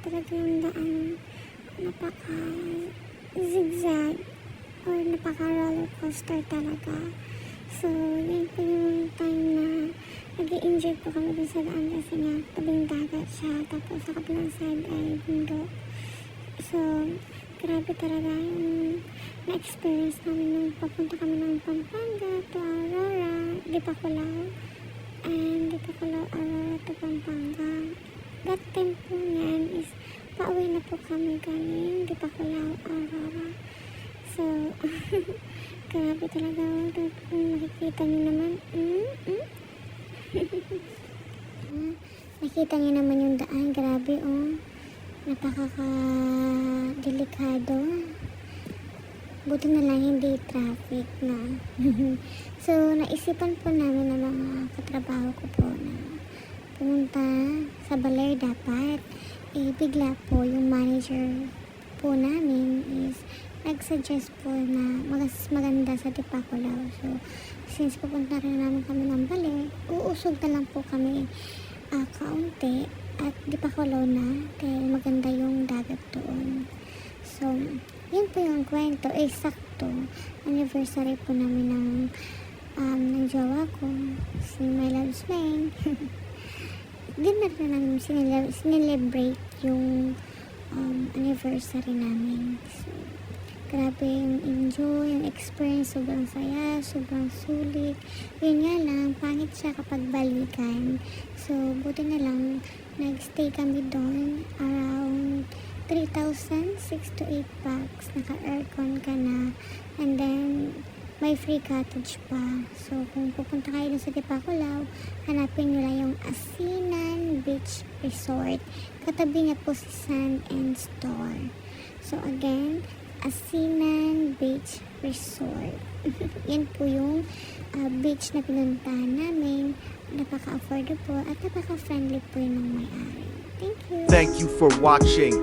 talaga yung daan. Napaka zigzag or napaka roller coaster talaga. So, yun po yung time na nag-i-enjoy po kami dun sa daan kasi nga tabing dagat siya. Tapos sa kabilang side ay bundok. So, grabe talaga yung na-experience namin nung papunta kami ng Pampanga to Aurora, Dipakulaw, and Dipakulaw, Aurora to Pampanga. That time po niyan is pauwi na po kami galing Dipakulaw, Aurora. So, grabe talaga. Kung makikita nyo naman, nakita nyo naman yung daan. Grabe, napakaka-delikado. Buti na lang hindi traffic na. So, naisipan po namin ng mga katrabaho ko po na pumunta sa Baler dapat. Bigla po yung manager po namin is nag-suggest po na mas maganda sa Dipakulaw. So, since pupunta rin naman kami ng Baler, uusog na lang po kami kaunti at Dipakulaw na dahil maganda yung dagat doon. So, yun po yung kwento. Sakto. Anniversary po namin ng jowa ko, si My Love's Main. Dinner na namin sinelebrate yung anniversary namin. So, grabe yung enjoy, yung experience, sobrang saya, sobrang sulit. Yun nga lang, pangit siya kapag balikan. So, buti na lang, nagstay kami doon around 3,000, 6 to 8 packs. Naka-aircon ka na. And then, may free cottage pa. So, kung pupunta kayo dun sa Dipakulaw, hanapin nyo lang yung Asinan Beach Resort. Katabi nga po si Sand and Store. So, again, Asinan Beach Resort. Yan po yung beach na pinuntahan namin. Napaka-affordable at napaka-friendly po yung may-ari. Thank you. Thank you for watching.